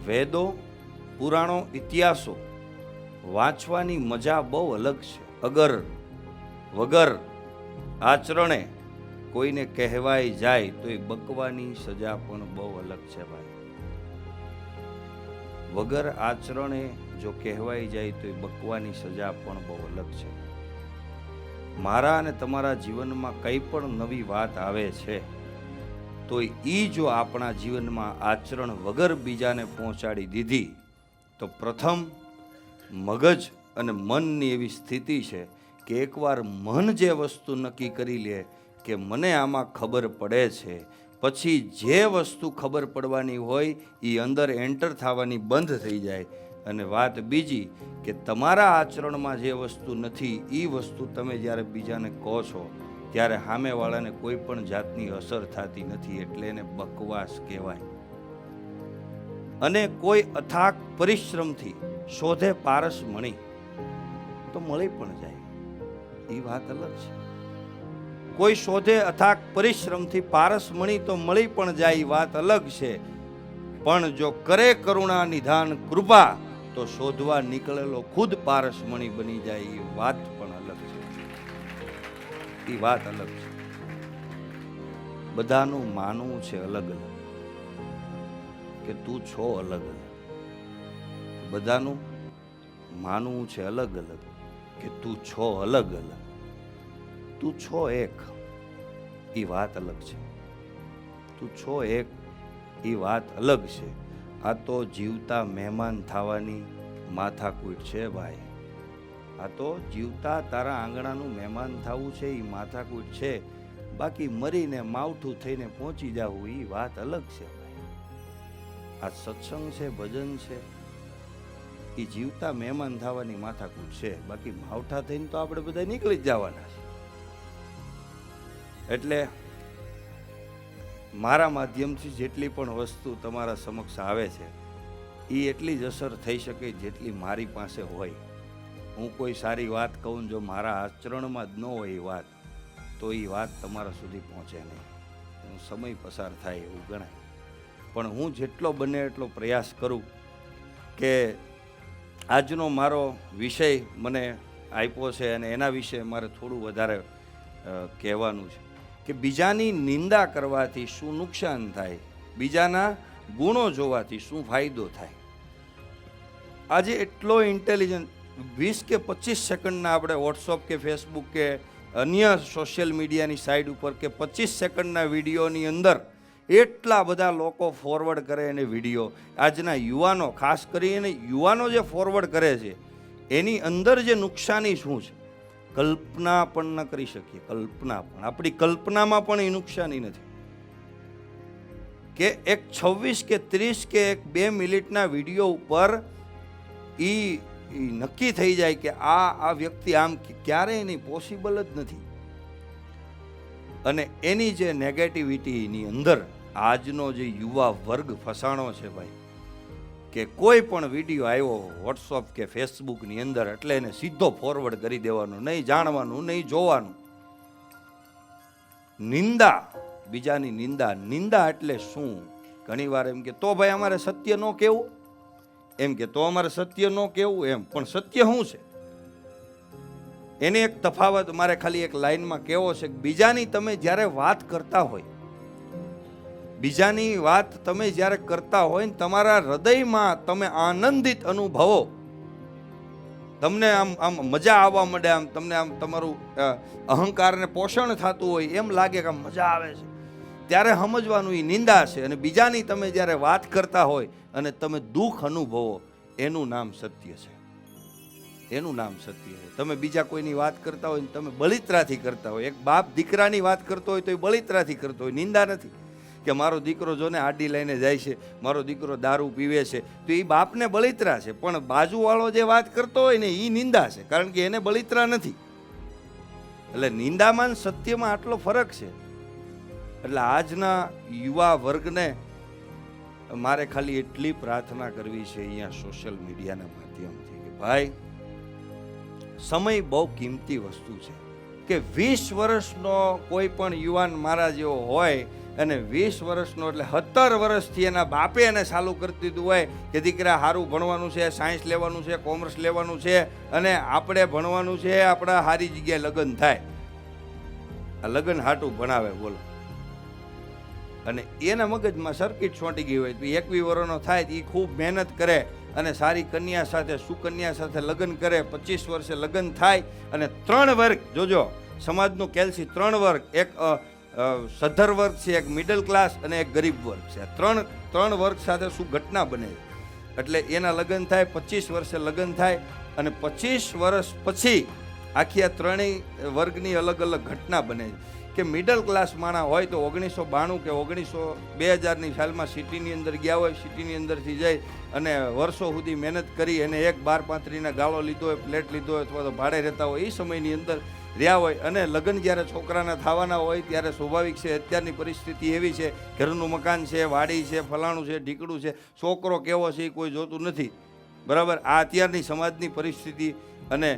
વેદો, પુરાણો, ઇતિહાસો વાંચવાની મજા બહુ અલગ છે. અગર વગર આચરણે કોઈને કહેવાય જાય તો એ બકવાની સજા પણ બહુ અલગ છે ભાઈ. વગર આચરણે જો કહેવાય જાય તો એ બકવાની સજા પણ બહુ અલગ છે. મારા અને તમારા જીવનમાં કંઈ પણ નવી વાત આવે છે તો એ જો આપણા જીવનમાં આચરણ વગર બીજાને પહોંચાડી દીધી તો પ્રથમ મગજ અને મનની એવી સ્થિતિ છે કે એકવાર મન જે વસ્તુ નક્કી કરી લે કે મને આમાં ખબર પડે છે, પછી જે વસ્તુ ખબર પડવાની હોય એ અંદર એન્ટર થવાની બંધ થઈ જાય. અને વાત બીજી કે તમારા આચરણમાં જે વસ્તુ નથી એ વસ્તુ તમે જ્યારે બીજાને કહો છો ત્યારે સામેવાળાને કોઈ પણ જાતની અસર થતી નથી, એટલે એને બકવાસ કહેવાય. અને કોઈ અથાક પરિશ્રમથી શોધે પારસ મણી તો મળી પણ જાય, એ વાત અલગ છે. કોઈ શોધે અથાક પરિશ્રમથી પારસ મણી તો મળી પણ જાય, એ વાત અલગ છે. પણ જો કરે કરુણા નિધાન કૃપા તો શોધવા નીકળેલો ખુદ પારસ મણી બની જાય, એ વાત પણ અલગ છે. એ વાત અલગ છે. બધાનું માનવું છે અલગ અલગ કે તું છો અલગ અલગ. બધાનું માનવું છે અલગ અલગ કે તું છો અલગ અલગ. તું છો એક, એ વાત અલગ છે. તું છો એક, એ વાત અલગ છે. આ તો જીવતા મહેમાન થવાની માથાકૂટ છે ભાઈ. આ તો જીવતા તારા આંગણાનું મહેમાન થવું છે એ માથાકૂટ છે. બાકી મરીને માવઠું થઈને પહોંચી જવું એ વાત અલગ છે ભાઈ. આ સત્સંગ છે, ભજન છે, એ જીવતા મહેમાન થવાની માથાકૂટ છે. બાકી માવઠા થઈને તો આપણે બધા નીકળી જ જવાના છે. એટલે મારા માધ્યમથી જેટલી પણ વસ્તુ તમારા સમક્ષ આવે છે એ એટલી જ અસર થઈ શકે જેટલી મારી પાસે હોય. હું કોઈ સારી વાત કહું, જો મારા આચરણમાં જ ન હોય એ વાત, તો એ વાત તમારા સુધી પહોંચે નહીં. સમય પસાર થાય એવું ગણાય. પણ હું જેટલો બને એટલો પ્રયાસ કરું કે આજનો મારો વિષય મને આપ્યો છે અને એના વિશે મારે થોડું વધારે કહેવાનું છે કે બીજાની નિંદા કરવાથી શું નુકસાન થાય, બીજાના ગુણો જોવાથી શું ફાયદો થાય. આજે એટલો ઇન્ટેલિજન્ટ 20 કે 25 સેકન્ડના આપણે વોટ્સઅપ કે ફેસબુક કે અન્ય સોશિયલ મીડિયાની સાઇડ ઉપર કે 25 સેકન્ડના વિડીયોની અંદર એટલા બધા લોકો ફોરવર્ડ કરે એને વિડીયો. આજના યુવાનો, ખાસ કરીને યુવાનો જે ફોરવર્ડ કરે છે એની અંદર જે નુકસાની શું છે કલ્પના પણ ન કરી શકીએ. કલ્પના પણ, આપણી કલ્પનામાં પણ એ નુકસાની નથી કે એક 26 કે 30 કે એક 2 મિનિટના વિડીયો ઉપર એ નક્કી થઈ જાય કે આ વ્યક્તિ આમ, ક્યારેય નહીં, પોસિબલ જ નથી. અને એની જે નેગેટિવિટીની અંદર આજનો જે યુવા વર્ગ ફસાણો છે ભાઈ, કે કોઈ પણ વિડીયો આવ્યો વોટ્સઅપ કે ફેસબુકની અંદર એટલે એને સીધો ફોરવર્ડ કરી દેવાનું, નહીં જાણવાનું, નહીં જોવાનું. નિંદા, બીજાની નિંદા. નિંદા એટલે શું? ઘણી વાર એમ કે તો ભાઈ અમારે સત્ય ન કહેવું, એમ કે તો અમારે સત્ય ન કહેવું એમ. પણ સત્ય શું છે એને એક તફાવત મારે ખાલી એક લાઈનમાં કહેવો છે કે બીજાની તમે જ્યારે વાત કરતા હોય, બીજાની વાત તમે જ્યારે કરતા હોય ને તમારા હૃદયમાં તમે આનંદિત અનુભવો, તમને આમ મજા આવવા માંડે, આમ તમને આમ તમારું અહંકારને પોષણ થતું હોય એમ લાગે કે આમ મજા આવે છે, ત્યારે સમજવાનું એ નિંદા છે. અને બીજાની તમે જ્યારે વાત કરતા હોય અને તમે દુઃખ અનુભવો, એનું નામ સત્ય છે. એનું નામ સત્ય છે. તમે બીજા કોઈની વાત કરતા હોય ને તમે બળિત્રાથી કરતા હોય, એક બાપ દીકરાની વાત કરતો હોય તો એ બળિત્રાથી કરતો હોય, નિંદા નથી. કે મારો દીકરો જોને આડી લઈને જાય છે, મારો દીકરો દારૂ પીવે છે, તો એ બાપને બળિત્રા છે. પણ બાજુવાળો જે વાત કરતો હોય ને એ નિંદા છે, કારણ કે એને બળિત્રા નથી. એટલે નિંદામાં સત્યમાં આટલો ફરક છે. એટલે આજના યુવા વર્ગને મારે ખાલી એટલી પ્રાર્થના કરવી છે અહીંયા સોશિયલ મીડિયાના માધ્યમથી કે ભાઈ, સમય બહુ કિંમતી વસ્તુ છે. કે 20 વર્ષનો કોઈ પણ યુવાન મારા જેવો હોય અને 20 વર્ષનો એટલે 17 વર્ષથી એના બાપે એને ચાલુ કરી દીધું હોય કે દીકરા સારું ભણવાનું છે, સાયન્સ લેવાનું છે, કોમર્સ લેવાનું છે અને આપણે ભણવાનું છે, આપણા સારી જગ્યાએ લગ્ન થાય. આ લગ્ન હાટું ભણાવે બોલો. અને એના મગજમાં સર્કિટ છોંટી ગઈ હોય તો 21 વર્ષનો થાય એ ખૂબ મહેનત કરે અને સારી કન્યા સાથે, સુકન્યા સાથે લગ્ન કરે. 25 વર્ષે લગ્ન થાય અને 3 વર્ગ, જોજો સમાજનું કેલ્સી 3 વર્ગ, એક સદ્ધર વર્ગ છે, એક મિડલ ક્લાસ અને એક ગરીબ વર્ગ છે. ત્રણ વર્ગ સાથે શું ઘટના બને એટલે એના લગ્ન થાય. 25 વર્ષે લગ્ન થાય અને 25 વર્ષ પછી આખી આ ત્રણેય વર્ગની અલગ અલગ ઘટના બને કે મિડલ ક્લાસ માણસ હોય તો 1992 કે 2000ની સાલમાં સિટીની અંદર ગયા હોય, સિટીની અંદરથી જઈ અને વર્ષો સુધી મહેનત કરી અને એક 12-35ના ગાળો લીધો હોય, ફ્લેટ લીધો હોય અથવા તો ભાડે રહેતા હોય, એ સમયની અંદર રહ્યા હોય અને લગ્ન જ્યારે છોકરાના થવાના હોય ત્યારે સ્વાભાવિક છે અત્યારની પરિસ્થિતિ એવી છે, ઘરનું મકાન છે, વાડી છે, ફલાણું છે, ઢીકડું છે, છોકરો કેવો છે એ કોઈ જોતું નથી. બરાબર, આ અત્યારની સમાજની પરિસ્થિતિ અને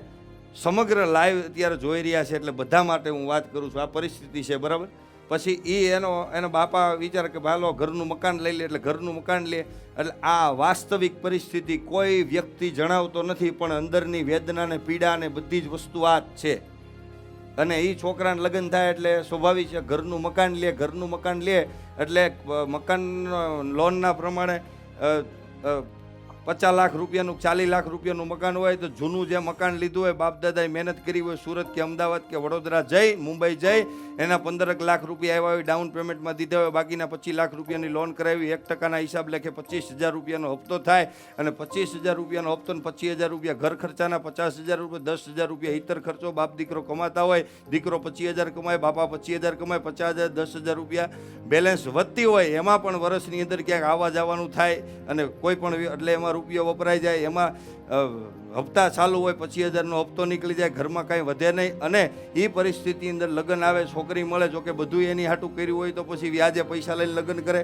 સમગ્ર લાઈવ અત્યારે જોઈ રહ્યા છે એટલે બધા માટે હું વાત કરું છું. આ પરિસ્થિતિ છે. બરાબર, પછી એનો બાપા વિચાર કે ભાલો ઘરનું મકાન લઈ લે એટલે ઘરનું મકાન લે. એટલે આ વાસ્તવિક પરિસ્થિતિ કોઈ વ્યક્તિ જણાવતો નથી પણ અંદરની વેદના ને પીડા ને બધી જ વસ્તુ આ જ છે. અને એ છોકરાને લગ્ન થાય એટલે સ્વાભાવિક છે ઘરનું મકાન લે એટલે મકાન લોનના પ્રમાણે 50 લાખ રૂપિયાનું, 40 લાખ રૂપિયાનું મકાન હોય તો જૂનું જે મકાન લીધું હોય, બાપ દાદાએ મહેનત કરી હોય, સુરત કે અમદાવાદ કે વડોદરા જઈ, મુંબઈ જઈ, એના 15 લાખ રૂપિયા આવ્યા હોય, ડાઉન પેમેન્ટમાં દીધા હોય, બાકીના 25 લાખ રૂપિયાની લોન કરાવી, 1% હિસાબ લેખે 25,000 રૂપિયાનો હપ્તો થાય અને 25,000 રૂપિયાનો હપ્તો ને 25,000 રૂપિયા ઘર ખર્ચાના, 50,000 રૂપિયા, 10,000 રૂપિયા હિતર ખર્ચો. બાપ દીકરો કમાતા હોય, દીકરો 25,000 કમાય, બાપા 25,000 કમાય, 50,000, 10,000 રૂપિયા બેલેન્સ વધતી હોય, એમાં પણ વર્ષની અંદર ક્યાંક આવવા જવાનું થાય અને કોઈ પણ એટલે એમાં રૂપિયો વપરાઈ જાય, એમાં હપ્તા ચાલુ હોય, 25,000નો હપ્તો નીકળી જાય, ઘરમાં કાંઈ વધે નહીં અને એ પરિસ્થિતિ અંદર લગ્ન આવે, છોકરી મળે, જોકે બધું એની હાટું કર્યું હોય તો પછી વ્યાજે પૈસા લઈને લગ્ન કરે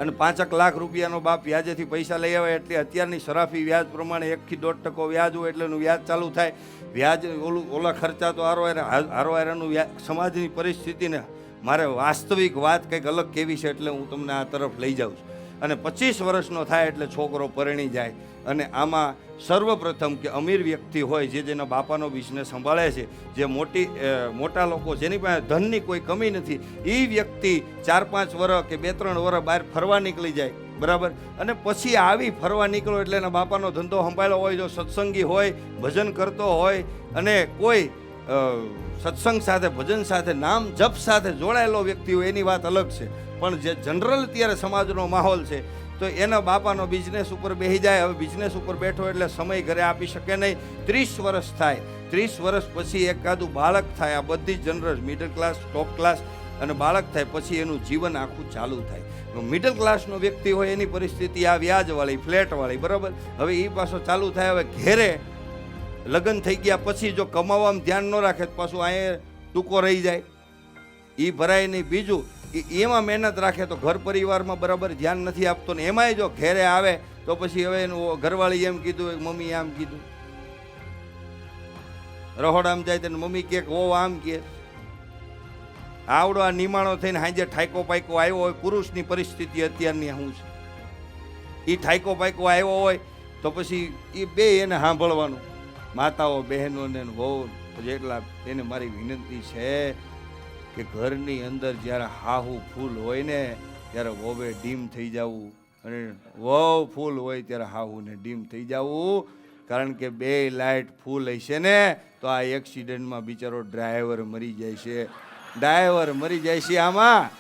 અને 5 લાખ રૂપિયાનો બાપ વ્યાજેથી પૈસા લઈ આવે એટલે અત્યારની સરાફી વ્યાજ પ્રમાણે 1 થી 1.5% વ્યાજ હોય એટલે એનું વ્યાજ ચાલુ થાય. વ્યાજ ઓલા ખર્ચા તો હારોહારાનું સમાજની પરિસ્થિતિને મારે વાસ્તવિક વાત કંઈક અલગ કેવી છે એટલે હું તમને આ તરફ લઈ જાઉં છું. અને 25 વર્ષનો થાય એટલે છોકરો પરણી જાય અને આમાં સર્વપ્રથમ કે અમીર વ્યક્તિ હોય જે જેના બાપાનો બિઝનેસ સંભાળે છે, જે મોટા લોકો જેની પાસે ધનની કોઈ કમી નથી, એ વ્યક્તિ 4-5 વર્ષ કે 2-3 વર્ષ બહાર ફરવા નીકળી જાય. બરાબર, અને પછી આવી ફરવા નીકળો એટલે એના બાપાનો ધંધો સંભાળ્યો હોય, જો સત્સંગી હોય, ભજન કરતો હોય અને કોઈ સત્સંગ સાથે, ભજન સાથે, નામ જપ સાથે જોડાયેલો વ્યક્તિ હોય એની વાત અલગ છે. પણ જે જનરલ અત્યારે સમાજનો માહોલ છે તો એના બાપાનો બિઝનેસ ઉપર બેસી જાય. હવે બિઝનેસ ઉપર બેઠો એટલે સમય ઘરે આપી શકે નહીં. 30 વર્ષ થાય, 30 વર્ષ પછી એકાદું બાળક થાય, આ બધી general middle class, top class અને બાળક થાય પછી એનું જીવન આખું ચાલુ થાય. મિડલ ક્લાસનો વ્યક્તિ હોય એની પરિસ્થિતિ આ વ્યાજવાળી, ફ્લેટવાળી. બરાબર, હવે એ પાછો ચાલુ થાય. હવે ઘેરે લગ્ન થઈ ગયા પછી જો કમાવામાં ધ્યાન ન રાખે તો પાછું અહીંયા ટૂંકો રહી જાય, એ ભરાય નહીં. બીજું એમાં મહેનત રાખે તો ઘર પરિવારમાં બરાબર ધ્યાન નથી આપતો ને એમાંય જો ઘેરે આવે તો પછી હવે એનું ઘરવાળી એમ કીધું, મમ્મી આમ કીધું, રહોડામાં જાય તો મમ્મી કે ઓ આમ કે આવડો આ નિમાણો થઈને હાજે ઠાયકો પાયકો આવ્યો હોય. પુરુષની પરિસ્થિતિ અત્યારની શું છે, એ ઠાયકો પાયકો આવ્યો હોય તો પછી એ બે એને સાંભળવાનું, માતાઓ, બહેનોને વહુ. જેટલા એને મારી વિનંતી છે કે ઘરની અંદર જ્યારે હાહુ ફૂલ હોય ને ત્યારે વહુએ ડીમ થઈ જવું અને વહુ ફૂલ હોય ત્યારે હાહુને ડીમ થઈ જવું. કારણ કે બે લાઇટ ફૂલ હશે ને તો આ એક્સિડન્ટમાં બિચારો ડ્રાઈવર મરી જાય છે, ડ્રાઈવર મરી જાય છે આમાં.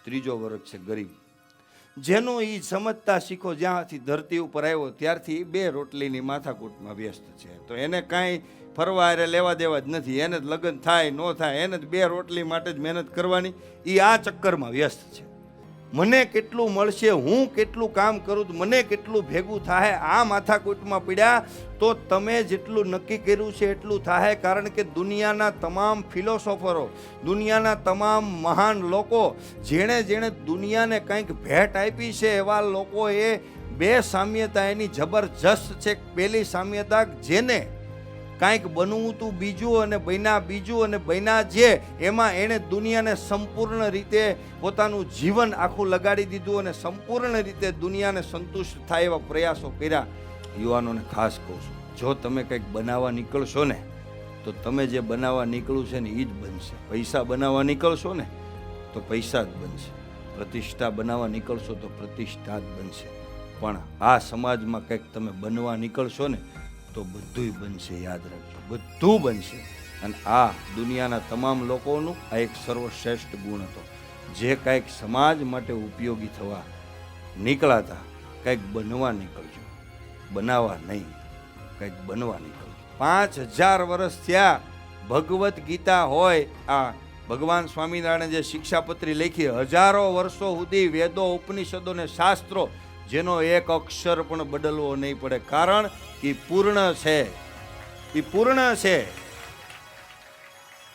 ત્રીજો વર્ગ છે ગરીબ, જેનો એ સમજતા શીખો જ્યાંથી ધરતી ઉપર આવ્યો ત્યારથી 2 રોટલીની માથાકૂટમાં વ્યસ્ત છે. તો એને કાંઈ ફરવા અરે લેવા દેવા જ નથી. એને જ લગ્ન થાય ન થાય એને જ 2 રોટલી માટે જ મહેનત કરવાની, એ આ ચક્કરમાં વ્યસ્ત છે. મને કેટલું મળશે, હું કેટલું કામ કરું તો મને કેટલું ભેગું થાય, આ માથાકૂટમાં પડ્યા તો તમે જેટલું નક્કી કર્યું છે એટલું થાય. કારણ કે દુનિયાના તમામ ફિલોસોફરો, દુનિયાના તમામ મહાન લોકો, જેણે જેણે દુનિયાને કંઈક ભેટ આપી છે, એવા લોકોએ બે સામ્યતા એની જબરજસ્ત છે. પહેલી સામ્યતા, જેને કાંઈક બનવું તું બીજું અને બન્યા બીજું, અને બન્યા જે એમાં એણે દુનિયાને સંપૂર્ણ રીતે પોતાનું જીવન આખું લગાડી દીધું અને સંપૂર્ણ રીતે દુનિયાને સંતુષ્ટ થાય એવા પ્રયાસો કર્યા. યુવાનોને ખાસ કહું છું, જો તમે કંઈક બનાવવા નીકળશો ને તો તમે જે બનાવવા નીકળ્યું છે ને એ જ બનશે. પૈસા બનાવવા નીકળશો ને તો પૈસા જ બનશે, પ્રતિષ્ઠા બનાવવા નીકળશો તો પ્રતિષ્ઠા જ બનશે. પણ આ સમાજમાં કંઈક તમે બનવા નીકળશો ને તો બધુંય બનશે. યાદ રાખજો, બધું બનશે. અને આ દુનિયાના તમામ લોકોનું આ એક સર્વશ્રેષ્ઠ ગુણ હતો. જે કાંઈક સમાજ માટે ઉપયોગી થવા નીકળાતા, કંઈક બનવા નીકળજો, બનાવવા નહીં, કંઈક બનવા નીકળજો. 5000 વર્ષ થયા. ભગવદ્ ગીતા હોય, આ ભગવાન સ્વામિનારાયણે જે શિક્ષાપત્રી લખી, હજારો વર્ષો સુધી વેદો, ઉપનિષદો ને શાસ્ત્રો, જેનો એક અક્ષર પણ બદલવો નહીં પડે. કારણ કે પૂર્ણ છે, એ પૂર્ણ છે.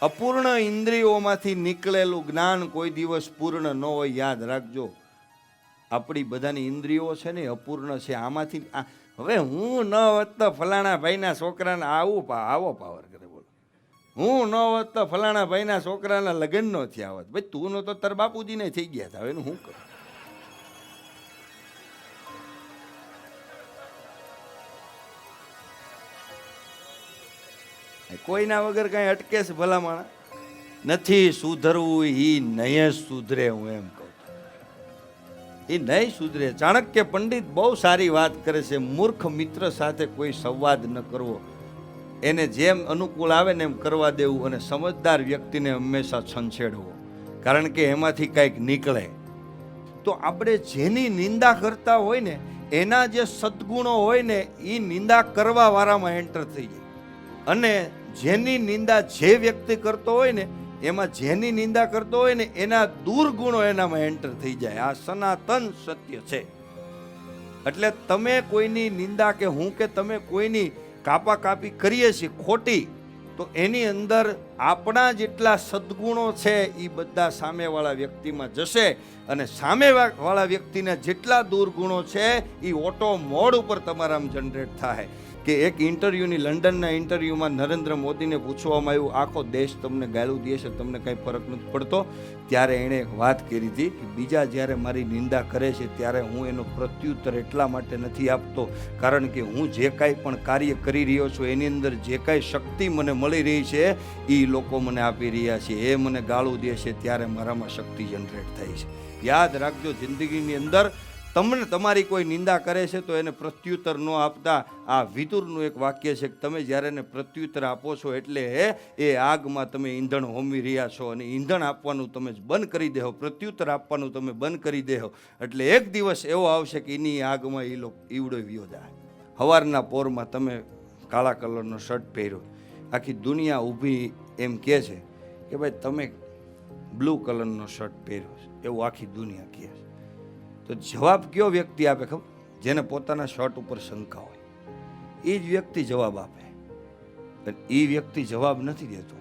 અપૂર્ણ ઇન્દ્રિયોમાંથી નીકળેલું જ્ઞાન કોઈ દિવસ પૂર્ણ ન હોય. યાદ રાખજો, આપણી બધાની ઇન્દ્રિયો છે ને અપૂર્ણ છે. આમાંથી હવે હું ન હોત તો ફલાણા ભાઈના છોકરાને આવો પાવર કરે. બોલો, હું ન હોત તો ફલાણા ભાઈના છોકરાના લગ્ન ન થયા હોત. ભાઈ તું નો તો તાર બાપુજીને થઈ ગયા હતા. હવે એનું શું કરું? કોઈના વગર કઈ અટકે છે ભલામણ? નથી સુધરવું, ઈ નહીં સુધરે. હું એમ કહું, એ નહીં સુધરે. ચાણક્ય પંડિત બહુ સારી વાત કરે છે, મૂર્ખ મિત્ર સાથે કોઈ સંવાદ ન કરવો, એને જેમ અનુકૂળ આવે ને એમ કરવા દેવું, અને સમજદાર વ્યક્તિને હંમેશા છંછેડવો, કારણ કે એમાંથી કંઈક નીકળે. તો આપણે જેની નિંદા કરતા હોય ને એના જે સદગુણો હોય ને એ નિંદા કરવા વાળામાં એન્ટર થઈ જાય. અને જેની નિંદા જે વ્યક્તિ કરતો હોય ને એમાં જેની નિંદા કરતો હોય ને એના દુર્ગુણો એનામાં એન્ટર થઈ જાય. આ સનાતન સત્ય છે. એટલે તમે કોઈની નિંદા કે હું કે તમે કોઈની કાપાકાપી કરીએ છીએ ખોટી, તો એની અંદર આપણા જેટલા સદગુણો છે એ બધા સામેવાળા વ્યક્તિમાં જશે, અને સામેવાળા વ્યક્તિના જેટલા દુર્ગુણો છે એ ઓટો મોડ ઉપર તમારામાં જનરેટ થાય. કે એક ઇન્ટરવ્યૂની, લંડનના ઇન્ટરવ્યૂમાં નરેન્દ્ર મોદીને પૂછવામાં આવ્યું, આખો દેશ તમને ગાળું દે છે, તમને કંઈ ફરક નથી પડતો? ત્યારે એણે એક વાત કરી હતી કે બીજા જ્યારે મારી નિંદા કરે છે ત્યારે હું એનો પ્રત્યુત્તર એટલા માટે નથી આપતો, કારણ કે હું જે કાંઈ પણ કાર્ય કરી રહ્યો છું એની અંદર જે કાંઈ શક્તિ મને મળી રહી છે એ લોકો મને આપી રહ્યા છે. એ મને ગાળું દે છે ત્યારે મારામાં શક્તિ જનરેટ થાય છે. યાદ રાખજો, જિંદગીની અંદર તમને તમારી કોઈ નિંદા કરે છે તો એને પ્રત્યુત્તર ન આપતા. આ વિદુરનું એક વાક્ય છે કે તમે જ્યારે એને પ્રત્યુત્તર આપો છો એટલે એ આગમાં તમે ઈંધણ હોમી રહ્યા છો, અને ઈંધણ આપવાનું તમે બંધ કરી દેહો, પ્રત્યુત્તર આપવાનું તમે બંધ કરી દેહો, એટલે એક દિવસ એવો આવશે કે એની આગમાં એ લોકો ઈવડો વ્યો જાય. સવારના પોરમાં તમે કાળા કલરનો શર્ટ પહેર્યો, આખી દુનિયા ઊભી એમ કહે છે કે ભાઈ તમે બ્લુ કલરનો શર્ટ પહેર્યો છે, એવું આખી દુનિયા કહે છે. તો જવાબ કયો વ્યક્તિ આપે ખબર? જેને પોતાના શર્ટ ઉપર શંકા હોય એ જ વ્યક્તિ જવાબ આપે. એ વ્યક્તિ જવાબ નથી દેતો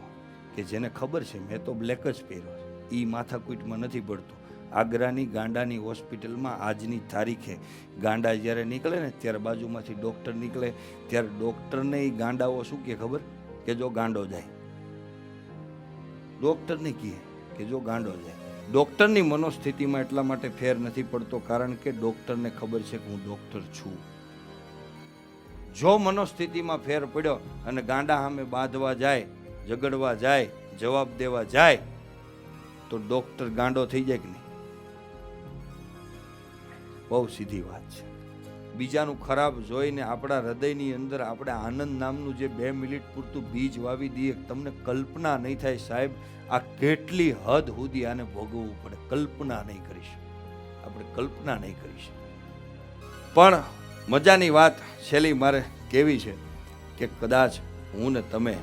કે જેને ખબર છે મેં તો બ્લેક જ પહેર્યો છે, એ માથાકૂટમાં નથી પડતો. આગ્રાની ગાંડાની હોસ્પિટલમાં આજની તારીખે ગાંડા જ્યારે નીકળે ને ત્યારે બાજુમાંથી ડૉક્ટર નીકળે, ત્યારે ડૉક્ટરને એ ગાંડાઓ શું કહે ખબર? કે જો ગાંડો જાય. ડૉક્ટરને કહે કે જો ગાંડો જાય. ડૉક્ટરની મનોસ્થિતિમાં એટલા માટે ફેર નથી પડતો કારણ કે ડૉક્ટરને ખબર છે કે હું ડૉક્ટર છું. જો મનોસ્થિતિમાં ફેર પડ્યો અને ગાંડા સામે બાંધવા જાય, ઝઘડવા જાય, જવાબ દેવા જાય, તો ડૉક્ટર ગાંડો થઈ જાય કે નહીં? બહુ સીધી વાત છે. બીજાનું ખરાબ જોઈને આપણા હૃદયની અંદર આપણે આનંદ નામનું જે 2 મિનિટ પૂરતું બીજ વાવી દઈએ, તમને કલ્પના નહીં થાય સાહેબ આ કેટલી હદ સુધી આને ભોગવવું પડે. કલ્પના નહીં કરીશ, આપણે કલ્પના નહીં કરીશ. પણ મજાની વાત છેલ્લી મારે કેવી છે કે કદાચ હું ને તમે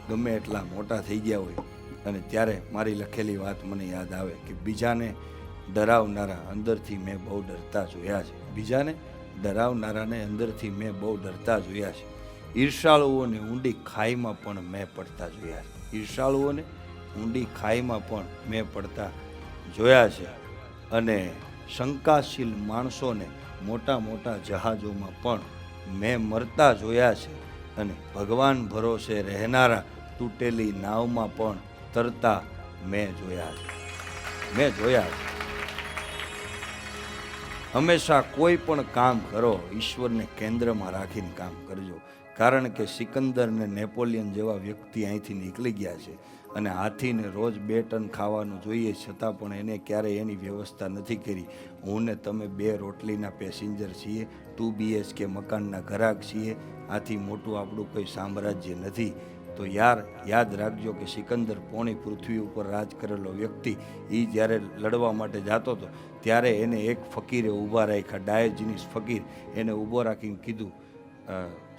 ગમે એટલા મોટા થઈ ગયા હોય અને ત્યારે મારી લખેલી વાત મને યાદ આવે કે બીજાને ડરાવનારા અંદરથી મેં બહુ ડરતા જોયા છે. બીજાને ડરાવનારાને અંદરથી મેં બહુ ડરતા જોયા છે. ઈર્ષાળુઓને ઊંડી ખાઈમાં પણ મેં પડતા જોયા છે. ઈર્ષાળુઓને ઊંડી ખાઈમાં પણ મેં પડતા જોયા છે. અને શંકાશીલ માણસોને મોટા મોટા જહાજોમાં પણ મેં મરતા જોયા છે. અને ભગવાન ભરોસે રહેનારા તૂટેલી નાવમાં પણ તરતા મેં જોયા છે. હંમેશા કોઈ પણ કામ કરો ઈશ્વરને કેન્દ્રમાં રાખીને કામ કરજો. કારણ કે સિકંદર ને નેપોલિયન જેવા વ્યક્તિ અહીંથી નીકળી ગયા છે અને હાથીને રોજ 2 ટન ખાવાનું જોઈએ છતાં પણ એને ક્યારેય એની વ્યવસ્થા નથી કરી. હું ને તમે 2 રોટલીના પેસેન્જર છીએ, 2 BHK મકાનના ઘરાક છીએ. આથી મોટું આપણું કોઈ સામ્રાજ્ય નથી. તો યાદ રાખજો કે સિકંદર પોણી પૃથ્વી ઉપર રાજ કરેલો વ્યક્તિ એ જ્યારે લડવા માટે જતો હતો ત્યારે એને એક ફકીરે ઊભા રાખ્યા, ડાયોજિનિસ ફકીર. એને ઊભો રાખીને કીધું,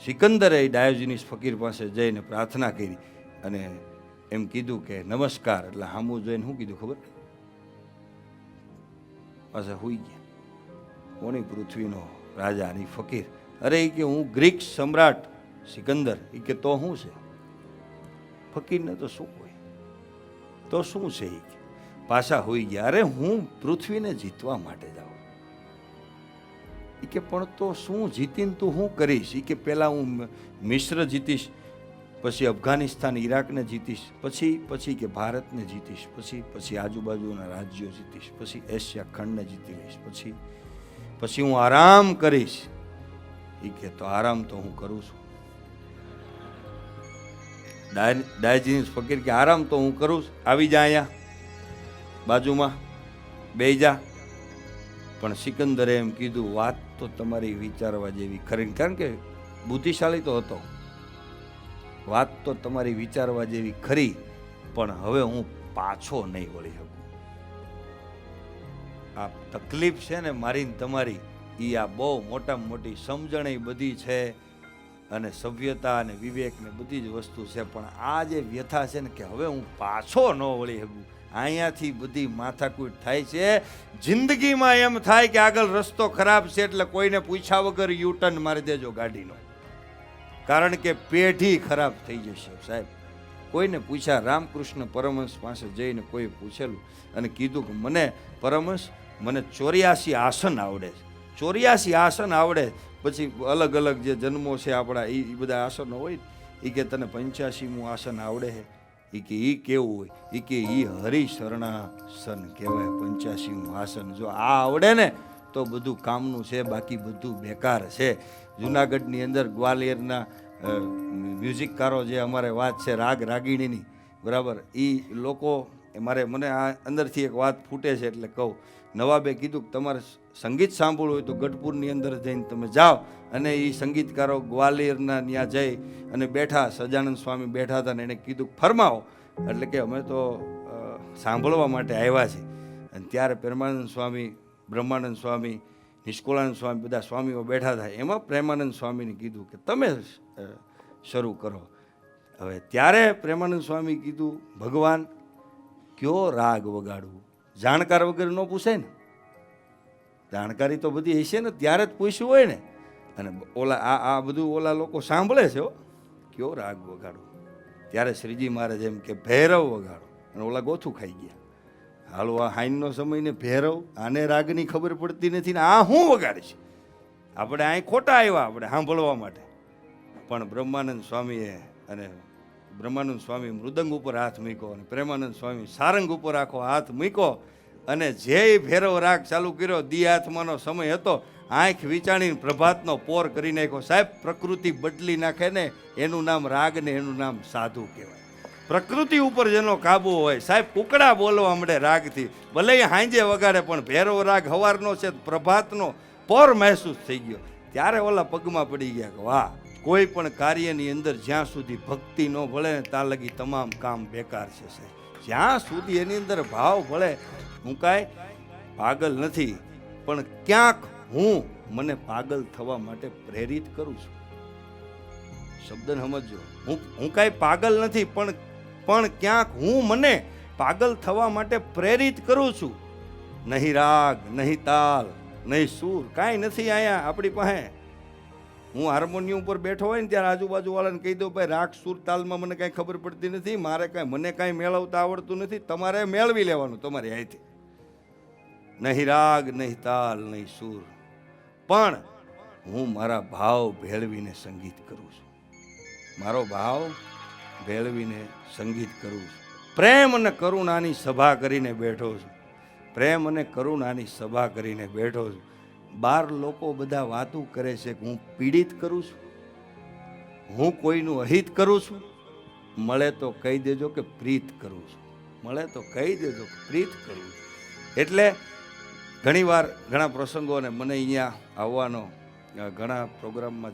સિકંદરે ડાયોજિનિસ ફકીર પાસે જઈને પ્રાર્થના કરી અને એમ કીધું કે નમસ્કાર. એટલે સામું જોઈને શું કીધું ખબર? પાછા હુઈ ગયા. પોણી પૃથ્વીનો રાજા ની ફકીર. અરે એ કે હું ગ્રીક સમ્રાટ સિકંદર. એ કે તો શું છે? ફકીરને તો શું હોય, તો શું છે? એ પાછા હોઈ ગયા. અરે હું પૃથ્વીને જીતવા માટે જાઉં. એ કે પણ તો શું જીતીને તું શું કરીશ? એ કે પહેલા હું મિસ્ર જીતીશ, પછી અફઘાનિસ્તાન ઈરાકને જીતીશ, પછી કે ભારતને જીતીશ, પછી આજુબાજુના રાજ્યો જીતીશ, પછી એશિયા ખંડને જીતી લઈશ, પછી હું આરામ કરીશ. એ કે તો આરામ તો હું કરું છું. ડાયોજિનિસ ફકીર કે આરામ તો હું કરું છું, આવી જા અહીંયા બાજુમાં બેહી જા. પણ સિકંદરે એમ કીધું, વાત તો તમારી વિચારવા જેવી ખરી. કારણ કે બુદ્ધિશાળી તો હતો. વાત તો તમારી વિચારવા જેવી ખરી, પણ હવે હું પાછો નહીં વળી શકું. આ તકલીફ છે ને મારી ને તમારી, એ આ બહુ મોટામાં મોટી સમજણ એ બધી છે અને સભ્યતા અને વિવેક ને બધી જ વસ્તુ છે. પણ આ જે વ્યથા છે ને કે હવે હું પાછો ન વળી શકું, અહીંયાથી બધી માથાકૂટ થાય છે. જિંદગીમાં એમ થાય કે આગળ રસ્તો ખરાબ છે એટલે કોઈને પૂછ્યા વગર યુટર્ન મારી દેજો ગાડીનો, કારણ કે પેઢી ખરાબ થઈ જશે. સાહેબ, કોઈને પૂછ્યા, રામકૃષ્ણ પરમહંસ પાસે જઈને કોઈ પૂછેલું અને કીધું કે મને પરમહંસ, મને 84 આસન આવડે છે. 84 આસન આવડે. પછી અલગ અલગ જે જન્મો છે આપણા એ બધા આસનો હોય. એ કે તને 85મું આસન આવડે છે? એ કે એ કેવું હોય? એ કે એ હરિશરણાસન કહેવાય. 85મું આસન જો આ આવડે ને તો બધું કામનું છે, બાકી બધું બેકાર છે. જુનાગઢની અંદર ગ્વાલિયરના મ્યુઝિકકારો જે અમારે વાત છે રાગ રાગીણીની, બરાબર, એ લોકો મને આ અંદરથી એક વાત ફૂટે છે એટલે કહું. નવાબે કીધું કે તમારે સંગીત સાંભળવું હોય તો ગઢપુરની અંદર જઈને તમે જાઓ. અને એ સંગીતકારો ગ્વાલિયરના ત્યાં જઈ અને બેઠા, સજાનંદ સ્વામી બેઠા હતા ને એને કીધું ફરમાવો. એટલે કે અમે તો સાંભળવા માટે આવ્યા છીએ. અને ત્યારે પ્રેમાનંદ સ્વામી, બ્રહ્માનંદ સ્વામી, નિષ્કુળાનંદ સ્વામી, બધા સ્વામીઓ બેઠા હતા. એમાં પ્રેમાનંદ સ્વામીને કીધું કે તમે શરૂ કરો. હવે ત્યારે પ્રેમાનંદ સ્વામી કીધું, ભગવાન કયો રાગ વગાડવું? જાણકાર વગર ન પૂછાય ને, જાણકારી તો બધી હશે ને ત્યારે જ પૂછ્યું હોય ને. અને આ બધું ઓલા લોકો સાંભળે છે, કયો રાગ વગાડવો? ત્યારે શ્રીજી મહારાજ એમ કે ભૈરવ વગાડો. અને ઓલા ગોથું ખાઈ ગયા. હાલો, આ હાઈનનો સમય ને ભૈરવ, આને રાગની ખબર પડતી નથી ને આ શું વગાડે છે? આપણે અહીં ખોટા આવ્યા આપણે સાંભળવા માટે. પણ બ્રહ્માનંદ સ્વામી મૃદંગ ઉપર હાથ મૂક્યો અને પ્રેમાનંદ સ્વામી સારંગ ઉપર આખો હાથ મૂક્યો અને જે ભૈરવ રાગ ચાલુ કર્યો. દી આત્માનો સમય હતો, આંખ વિચાણીને પ્રભાતનો પોર કરી નાખ્યો. સાહેબ, પ્રકૃતિ બદલી નાખે ને એનું નામ રાગ ને એનું નામ સાધુ કહેવાય. પ્રકૃતિ ઉપર જેનો કાબુ હોય, સાહેબ, કુકડા બોલવા મળે રાગથી, ભલે હાંજે વગાડે, પણ ભૈરવ રાગ હવારનો છે, પ્રભાતનો પોર મહેસૂસ થઈ ગયો. ત્યારે ઓલા પગમાં પડી ગયા કે વાહ, કોઈ પણ કાર્યની અંદર જ્યાં સુધી ભક્તિ ન ભળે ને ત્યાં લગી તમામ કામ બેકાર છે. જ્યાં સુધી એની અંદર ભાવ ભળે. હું કાંઈ પાગલ નથી, પણ ક્યાંક હું મને પાગલ થવા માટે પ્રેરિત કરું છું. શબ્દને સમજો, હું કાંઈ પાગલ નથી, પણ ક્યાંક હું મને પાગલ થવા માટે પ્રેરિત કરું છું. નહીં રાગ, નહીં તાલ, નહીં સૂર, કાંઈ નથી અહીંયા આપણી પાસે. હું હાર્મોનિયમ ઉપર બેઠો હોય ને ત્યારે આજુબાજુવાળાને કહી દઉં, ભાઈ રાગ સૂર તાલમાં મને કાંઈ ખબર પડતી નથી, મને કાંઈ મેળવતા આવડતું નથી, તમારે મેળવી લેવાનું તમારી અહીંથી. નહીં રાગ, નહીં તાલ, નહીં સૂર, પણ હું મારા ભાવ ભેળવીને સંગીત કરું છું. મારો ભાવ ભેળવીને સંગીત કરું છું. પ્રેમ અને કરુણાની સભા કરીને બેઠો છું. પ્રેમ અને કરુણાની સભા કરીને બેઠો છું. બાર લોકો બધા વાતું કરે છે કે હું પીડિત કરું છું, હું કોઈનું અહિત કરું છું. મળે તો કહી દેજો કે પ્રીત કરું છું. મળે તો કહી દેજો કે પ્રીત કરું છું. એટલે ઘણીવાર ઘણા પ્રસંગો અને મને અહીંયા આવવાનો, ઘણા પ્રોગ્રામમાં